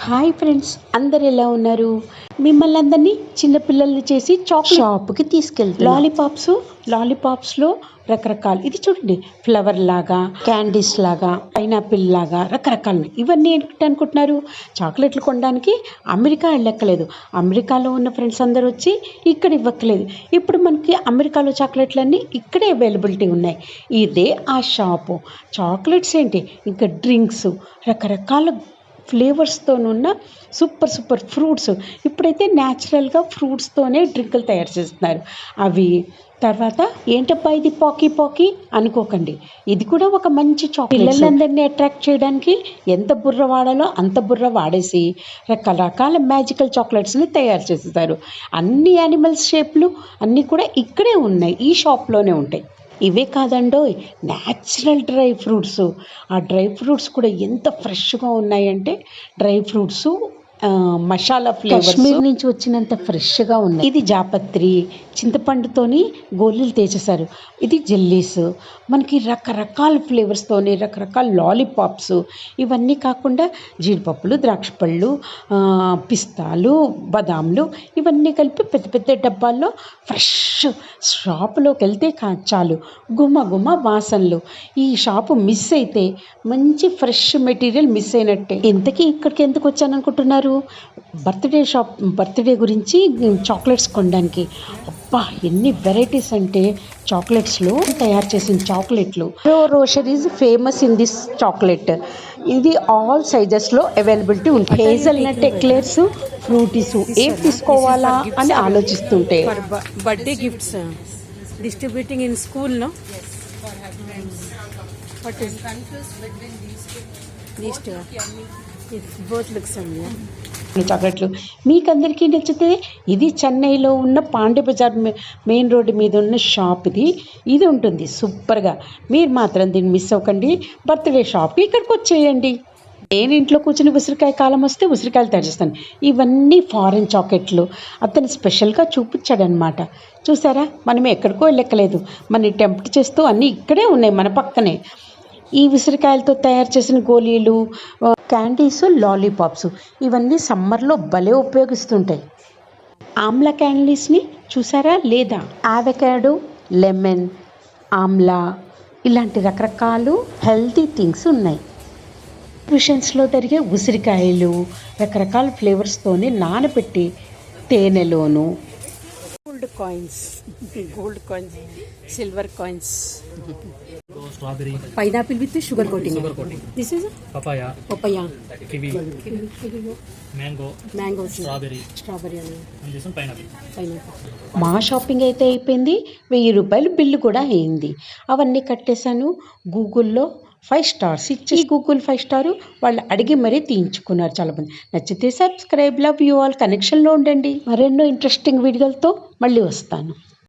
Hi friends, అందరు ఎలా ఉన్నారు? మిమ్మల్ని అందరినీ చిన్నపిల్లల్ని చేసి చాక్లెట్ షాప్కి తీసుకెళ్తాను. లాలీపాప్స్లో రకరకాలు, ఇది చూడండి, ఫ్లవర్ లాగా, క్యాండీస్ లాగా, పైనాపిల్ లాగా రకరకాలు. ఇవన్నీ ఏంటి అనుకుంటున్నారు? చాక్లెట్లు కొనడానికి అమెరికా వెళ్ళక్కలేదు. అమెరికాలో ఉన్న ఫ్రెండ్స్ అందరూ వచ్చి ఇక్కడ ఇవ్వక్కలేదు. ఇప్పుడు మనకి అమెరికాలో చాక్లెట్లన్నీ ఇక్కడే అవైలబిలిటీ ఉన్నాయి. ఇదే ఆ షాపు. చాక్లెట్స్ ఏంటి, ఇంకా డ్రింక్స్, రకరకాల ఫ్లేవర్స్తోనున్న సూపర్ ఫ్రూట్స్. ఇప్పుడైతే న్యాచురల్గా ఫ్రూట్స్తోనే డ్రింకులు తయారు చేస్తున్నారు. అవి తర్వాత ఏంటబ్బా ఇది పాకీ అనుకోకండి, ఇది కూడా ఒక మంచి చాక్లెట్. పిల్లలందరినీ అట్రాక్ట్ చేయడానికి ఎంత బుర్ర వాడాలో అంత బుర్ర వాడేసి రకరకాల మ్యాజికల్ చాక్లెట్స్ని తయారు చేస్తారు. అన్ని యానిమల్స్ షేప్లు అన్నీ కూడా ఇక్కడే ఉన్నాయి, ఈ షాప్లోనే ఉంటాయి. ఇవే కాదండోయ్, న్యాచురల్ డ్రై ఫ్రూట్స్. ఆ డ్రై ఫ్రూట్స్ కూడా ఎంత ఫ్రెష్గా ఉన్నాయంటే, dry fruits masala flavours Kashmir నుంచి వచ్చినంత ఫ్రెష్గా ఉన్నాయి. ఇది జాపత్రి, చింతపండుతోని గోళీలు తెచ్చేసారు. ఇది జెల్లీస్, మనకి రకరకాల ఫ్లేవర్స్తోని రకరకాల లాలీపాప్స్. ఇవన్నీ కాకుండా జీడిపప్పులు, ద్రాక్ష పళ్ళు, పిస్తాలు, బదాంలు, ఇవన్నీ కలిపి పెద్ద పెద్ద డబ్బాల్లో ఫ్రెష్. షాపులోకి వెళ్తే చాలు గుమ వాసనలు. ఈ షాపు మిస్ అయితే మంచి ఫ్రెష్ మెటీరియల్ మిస్ అయినట్టే. ఇంతకీ ఇక్కడికి ఎందుకు వచ్చాను అనుకుంటున్నారు? బర్త్డే గురించి చాక్లెట్స్ కొనడానికి. అబ్బా, ఎన్ని వెరైటీస్ అంటే చాక్లెట్స్లో తయారు చేసిన చాక్లెట్లు. రోషర్ is famous in this chocolate. ఇది ఆల్ సైజెస్లో అవైలబిలిటీ ఉంటుంది. హేజల్నట్ ఎక్లేర్స్, ఫ్రూటీస్ ఏం తీసుకోవాలా అని ఆలోచిస్తుంటే birthday gifts distributing in school, no? Yes, for her friends. What is confused between these two? It both looks similar. చాక్లెట్లు మీకందరికీ నచ్చితే, ఇది చెన్నైలో ఉన్న పాండే బజార్ మెయిన్ రోడ్డు మీద ఉన్న షాప్. ఇది ఉంటుంది సూపర్గా. మీరు మాత్రం దీన్ని మిస్ అవ్వకండి. బర్త్డే షాప్కి ఇక్కడికి వచ్చేయండి. నేను ఇంట్లో కూర్చుని ఉసిరికాయ కాలం వస్తే ఉసిరికాయలు తయారు చేస్తాను. ఇవన్నీ ఫారెన్ చాక్లెట్లు. అతను స్పెషల్గా చూపించాడనమాట. చూసారా, మనం ఎక్కడికో వెళ్ళక్కలేదు. మన టెంప్ట్ చేస్తూ అన్నీ ఇక్కడే ఉన్నాయి, మన పక్కనే. ఈ ఉసిరికాయలతో తయారు చేసిన గోళీలు, క్యాండీస్, లాలీపాప్స్, ఇవన్నీ సమ్మర్లో భలే ఉపయోగిస్తుంటాయి. ఆమ్లా క్యాండీస్ని చూసారా లేదా? అవకాడో, లెమన్, ఆమ్లా, ఇలాంటి రకరకాలు హెల్తీ థింగ్స్ ఉన్నాయి. ట్యూషన్స్లో జరిగే ఉసిరికాయలు రకరకాల ఫ్లేవర్స్తోనే నానబెట్టి తేనెలోను. Gold coins, silver coins, strawberry, pineapple with sugar coating. This is papaya, kiwi, mango, strawberry, and this one pineapple. మా షాపింగ్ అయితే అయిపోయింది. 1000 రూపాయలు బిల్లు కూడా అయింది. అవన్నీ కట్టేశాను. గూగుల్లో 5 స్టార్స్ ఇచ్చి, గూగుల్ 5 స్టార్ వాళ్ళు అడిగి మరీ తీయించుకున్నారు చాలామంది. నచ్చితే సబ్స్క్రైబ్. Love you all. కనెక్షన్లో ఉండండి. మరెన్నో ఇంట్రెస్టింగ్ వీడియోలతో మళ్ళీ వస్తాను.